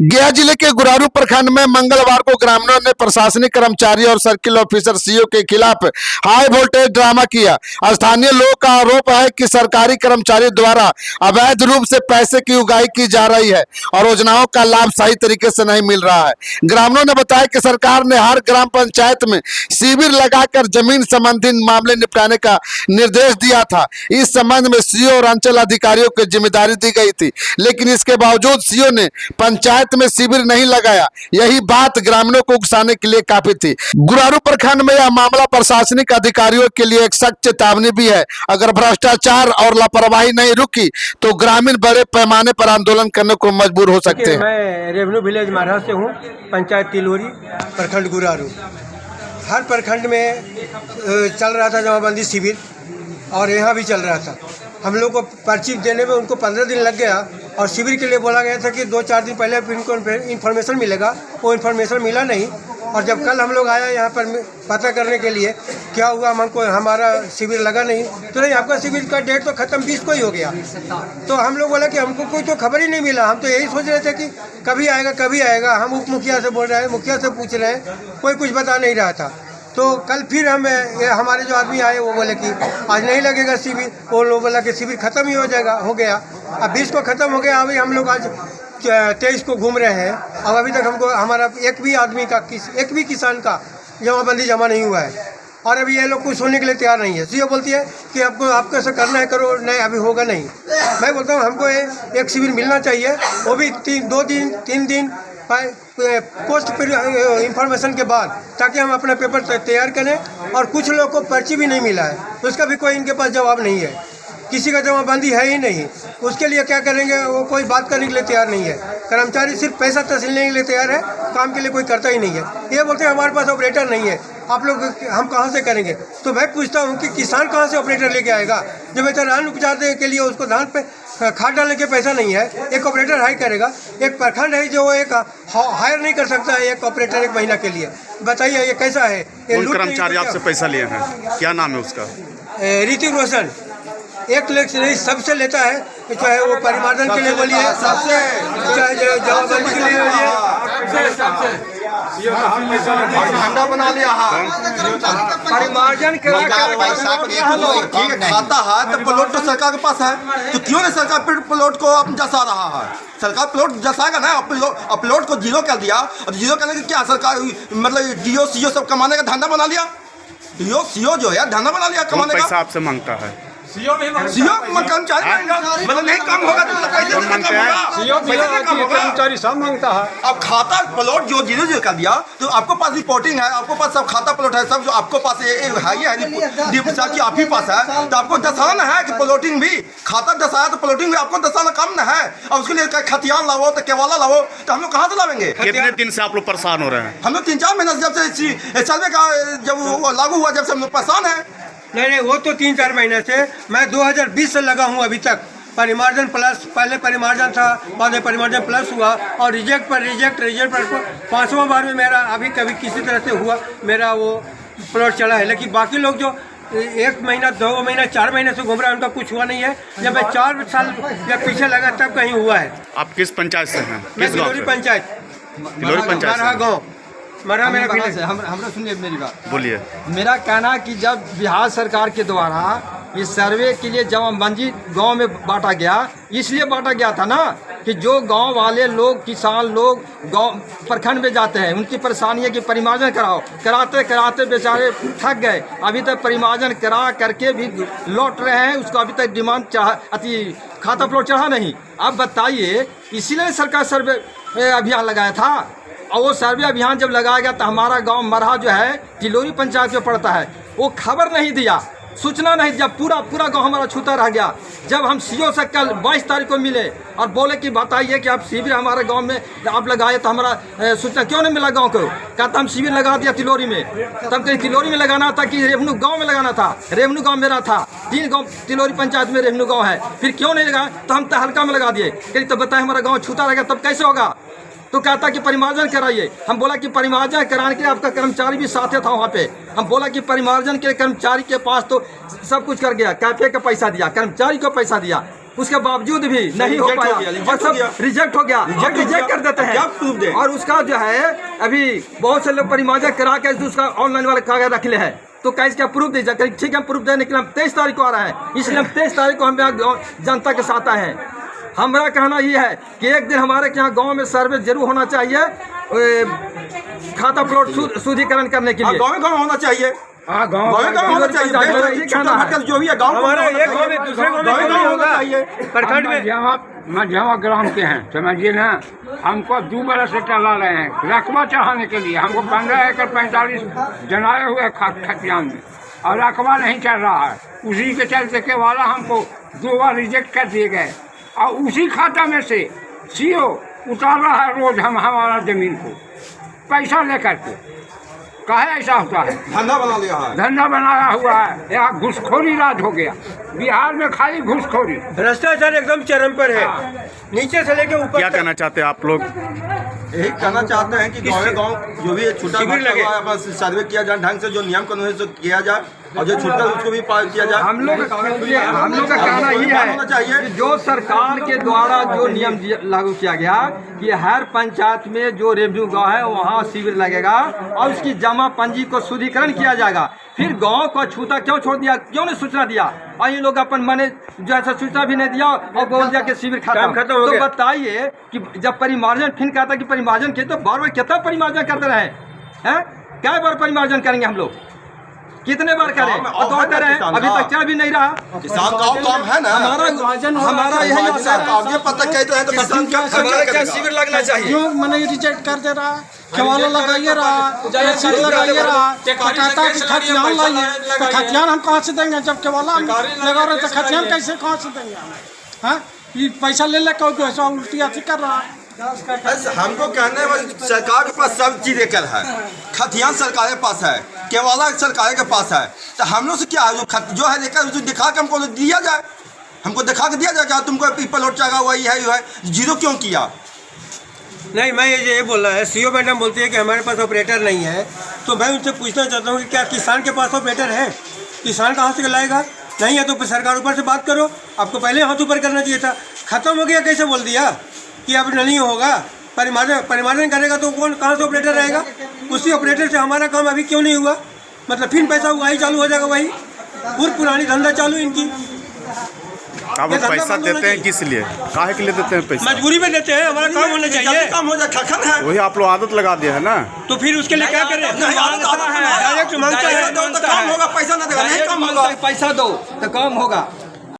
गया जिले के गुरारू प्रखंड में मंगलवार को ग्रामीणों ने प्रशासनिक कर्मचारी और सर्किल ऑफिसर सीओ के खिलाफ हाई वोल्टेज ड्रामा किया। स्थानीय लोगों का आरोप है कि सरकारी कर्मचारी द्वारा अवैध रूप से पैसे की उगाही की जा रही है और योजनाओं का लाभ सही तरीके से नहीं मिल रहा है। ग्रामीणों ने बताया कि सरकार ने हर ग्राम पंचायत में शिविर लगाकर जमीन संबंधी मामले निपटाने का निर्देश दिया था। इस संबंध में सीओ और अंचल अधिकारियों को जिम्मेदारी दी गई थी, लेकिन इसके बावजूद सीओ ने पंचायत में शिविर नहीं लगाया। यही बात ग्रामीणों को उकसाने के लिए काफी थी। गुरारू प्रखंड में यह मामला प्रशासनिक अधिकारियों के लिए एक सख्त चेतावनी भी है। अगर भ्रष्टाचार और लापरवाही नहीं रुकी तो ग्रामीण बड़े पैमाने पर आंदोलन करने को मजबूर हो सकते हैं। मैं रेवन्यू विलेज मारहा से हूँ, पंचायत तिलोरी, प्रखंड गुरारू। हर प्रखंड में चल रहा था जमाबंदी शिविर और यहाँ भी चल रहा था। हम लोग को पर्ची देने में उनको 15 दिन लग गया और शिविर के लिए बोला गया था कि 2-4 दिन पहले इनको इन्फॉर्मेशन मिलेगा। वो इन्फॉर्मेशन मिला नहीं और जब कल हम लोग आया यहाँ पर पता करने के लिए क्या हुआ, हमको हमारा शिविर लगा नहीं, तो नहीं आपका शिविर का डेट तो ख़त्म 20 को ही हो गया। तो हम लोग बोला कि हमको कोई तो खबर ही नहीं मिला। हम तो यही सोच रहे थे कि कभी आएगा। हम उप मुखिया से बोल रहे हैं, मुखिया से पूछ रहे हैं, कोई कुछ बता नहीं रहा था। तो कल फिर हमारे जो आदमी आए वो बोले कि आज नहीं लगेगा शिविर। वो लोग बोला कि शिविर ख़त्म ही हो गया। अब 20 को ख़त्म हो गया। अभी हम लोग आज 23 को घूम रहे हैं और अभी तक हमको हमारा एक भी किसान का जमाबंदी जमा नहीं हुआ है। और अभी ये लोग कुछ सुनने के लिए तैयार नहीं है। सीओ बोलती है कि आपको ऐसा करना है, करो, नहीं अभी होगा नहीं। मैं बोलता हूँ हमको एक शिविर मिलना चाहिए, वो भी 3 दिन पोस्ट इंफॉर्मेशन के बाद, ताकि हम अपना पेपर तैयार करें। और कुछ लोग को पर्ची भी नहीं मिला है, उसका भी कोई इनके पास जवाब नहीं है। किसी का जमाबंदी है ही नहीं, उसके लिए क्या करेंगे वो कोई बात करने के लिए तैयार नहीं है। कर्मचारी सिर्फ पैसा तहसीलने के लिए तैयार है, काम के लिए कोई करता ही नहीं है। ये बोलते हैं हमारे पास ऑपरेटर नहीं है, आप लोग हम कहाँ से करेंगे। तो मैं पूछता हूँ कि किसान कहाँ से ऑपरेटर लेके आएगा जब बेचारा धान उपचार के लिए उसको धान पे खाद डालने के पैसा नहीं है। एक ऑपरेटर हाई करेगा, एक प्रखंड है जो एक हायर नहीं कर सकता है एक ऑपरेटर 1 महीना के लिए। बताइए ये कैसा है। ये कर्मचारी आपसे पैसा लिए हैं, क्या नाम है उसका? ऋतिक रोशन 1 लाख से नहीं सबसे लेता है, चाहे वो परिमार्जन के लिए बोलिए, चाहे जमाबंदी के लिए बोलिए। झंडा बना लिया है, परिमार्जन खाता है तो प्लॉट तो सरकार के पास है, तो क्यों नहीं सरकार प्लॉट को जसा रहा है। सरकार प्लॉट जसाएगा ना, प्लॉट को जीरो कर दिया। और जीरो करने के क्या सरकार मतलब डीओ सीओ सब कमाने का धंधा बना लिया। डीओ सीओ जो है धंधा बना लिया कमाने का। पैसा आपसे मांगता है सीओ कर्मचारी मतलब नहीं कम होगा तो कर्मचारी सब मांगता है। अब खाता प्लॉट जो जीरो कर दिया, तो आपको पास रिपोर्टिंग है, आपको पास सब खाता प्लॉट है, सब जो आपको पास है कि आप ही पास है, तो आपको दसाना है कि प्लॉटिंग भी खाता दसाया तो प्लॉटिंग भी आपको दसाना कम न है। और उसके लिए खतियान लाओ तो केवाला लाओ, तो हम लोग कहाँ से लाएंगे। कितने दिन से आप लोग परेशान हो रहे हैं? हम लोग 3-4 महीने से, जब से सर्वे का जब वो लागू हुआ, जब से हम लोग परेशान है। नहीं वो तो 3-4 महीने से, मैं 2020 से लगा हूँ अभी तक। परिमार्जन प्लस, पहले परिमार्जन था, बाद में परिमार्जन प्लस हुआ और रिजेक्ट पर 5वां बार में मेरा अभी कभी किसी तरह से हुआ मेरा वो प्लॉट चला है। लेकिन बाकी लोग जो 1 महीना 2 महीना 4 महीने से घूम रहा है उनका कुछ हुआ नहीं है। जब मैं 4 साल जब पीछे लगा तब कहीं हुआ है। आप किस पंचायत से हैं? मैं तिलोरी पंचायत, गाँव मरा मेरा विलेज है। हमरा सुनिए मेरी बात, बोलिए। मेरा कहना है कि जब बिहार सरकार के द्वारा इस सर्वे के लिए जमाबंदी गांव में बांटा गया, इसलिए बांटा गया था ना कि जो गांव वाले लोग, किसान लोग गांव प्रखंड में जाते हैं, उनकी परेशानी है कि परिमार्जन कराओ। कराते बेचारे थक गए। अभी तक परिमार्जन करा करके भी लौट रहे हैं, उसका अभी तक डिमांड खाता प्लॉट चढ़ा नहीं। अब बताइए, इसीलिए सरकार सर्वे अभियान लगाया था। और वो सर्वे अभियान जब लगाया गया तो हमारा गांव मरहा जो है तिलोरी पंचायत में पड़ता है, वो खबर नहीं दिया, सूचना नहीं दिया। पूरा गांव हमारा छूता रह गया। जब हम सीओ से कल 22 तारीख को मिले और बोले कि बताइए कि आप शिविर हमारे गांव में आप लगाए, तो हमारा सूचना क्यों नहीं मिला गांव को। कहता हम शिविर लगा दिया तिलोरी में। तब कहीं तिलोरी में लगाना था कि रेवन्यू गाँव में लगाना था। रेवन्यू गाँव मेरा था, 3 गाँव तिलोरी पंचायत में रेवन्यू गाँव है, फिर क्यों नहीं लगा। तो हम तहलका में लगा दिए। कहीं तो बताए हमारा गाँव छूता रह गया, तब कैसे होगा। तो कहता कि परिमार्जन कराइए। हम बोला कि परिमार्जन कराने के लिए आपका कर्मचारी भी साथ था वहाँ पे। हम बोला कि परिमार्जन के कर्मचारी के पास तो सब कुछ कर गया, कैफे का पैसा दिया, कर्मचारी को पैसा दिया, उसके बावजूद भी नहीं हो पाया और सब रिजेक्ट हो गया, रिजेक्ट कर देते हैं। और उसका जो है अभी बहुत से लोग परिमार्जन करा के उसका ऑनलाइन वाला कागज रख ले है, तो कैसे क्या प्रूफ दे जाए, ठीक है प्रूफ देने के लिए हम 23 तारीख को आ रहा है, इसलिए हम 23 तारीख को हम यहाँ जनता के साथ आए हैं। हमारा कहना ये है कि एक दिन हमारे यहाँ गांव में सर्वे जरूर होना चाहिए खाता प्लॉट शुद्धिकरण करने के लिए। गाँव होना चाहिए, गाँव होना चाहिए, जो भी है गाँव हमारा एक गाँव में दूसरे गाँव में होगा प्रखंड में। मझवा ग्राम के हैं, समझिए ना। हमको 2 बरस से टला रहे हैं रकबा चढ़ाने के लिए। हमको 15 एकड़ 45 जनाए हुए खतियान में और रकबा नहीं चल रहा है। उसी के चलते के वाला हमको 2 बार रिजेक्ट कर दिए गए और उसी खाता में से सीओ उतार रहा है रोज हमारा जमीन को पैसा लेकर के। काहे ऐसा होता है? धंधा बना लिया है, धंधा बनाया हुआ है। यहाँ घुसखोरी राज हो गया बिहार में, खाली घुसखोरी, भ्रष्टाचार एकदम चरम पर है, नीचे से लेके ऊपर। क्या कहना चाहते हैं आप लोग? यही कहना चाहते हैं कि गाँव जो भी छूटा लगे सर्वे किया जाए, ढंग से जो नियम कानून है किया जाए और जो छूटा उसको भी पालन किया जाए। हम लोग का कहना ये है कि जो सरकार के द्वारा जो नियम लागू किया गया कि हर पंचायत में जो रेवेन्यू गाँव है वहाँ शिविर लगेगा और उसकी जमा पंजी को शुद्धिकरण किया जाएगा। फिर गांव को छूता क्यों छोड़ दिया, क्यों नहीं सूचना दिया? और ये लोग अपन मने जो है सूचना भी नहीं दिया और बोल दिया कि शिविर खत्म। तो बताइए कि जब परिमार्जन फिर कहता कि परिमार्जन किए तो बार बार कितना परिमार्जन करते रहे हैं? क्या बार परिमार्जन करेंगे हम लोग? कितने बार करें और दौड़ते रहे, अभी तक चल भी नहीं रहा। किसान का काम है ना, हमारा यही पता शिविर लगना चाहिए। क्यों मैंने रिजेक्ट कर दे रहा, केवाला लगाइए रहा, लगाइए रहा, कहता कि खतियान लाइए, तो खतियान हम कहाँ से देंगे जब केवाला लगा रहे तो खतियान कैसे कहाँ से देंगे हम? हाँ, ये पैसा ले ले कहो उल्टी अथी कर रहा है। हमको कहने में सरकार के पास सब चीज़ एकल है, खतियान सरकार के पास है, केवाला सरकार के पास है, तो हम लोग से क्या है जो है लेकर उसको दिखा के हमको दिया जाए, हमको दिखा के दिया जाए क्या तुमको प्लॉट चढ़ा हुआ है जीरो क्यों किया? नहीं, मैं ये बोल रहा है, सीओ मैडम बोलती है कि हमारे पास ऑपरेटर नहीं है, तो मैं उनसे पूछना चाहता हूँ कि क्या किसान के पास ऑपरेटर है? किसान कहाँ से लाएगा? नहीं है तो सरकार ऊपर से बात करो, आपको पहले हाथ ऊपर करना चाहिए था। खत्म हो गया, कैसे बोल दिया कि अब नहीं होगा? परिमार्जन करेगा तो कौन कहाँ से ऑपरेटर रहेगा? उसी ऑपरेटर से हमारा काम अभी क्यों नहीं हुआ? मतलब फिर पैसा वही चालू हो जाएगा, वही पुरानी धंधा चालू इनकी। आप पैसा देते हैं किस लिए, काहे के लिए देते हैं पैसा? मजबूरी में देते हैं, हमारा काम होना चाहिए, काम हो जाए खखन है वही आप लोग आदत लगा दिया है ना, तो फिर उसके लिए क्या करें? डायरेक्ट मांगता है, काम होगा, पैसा ना देगा नहीं काम होगा। पैसा दो तो काम होगा।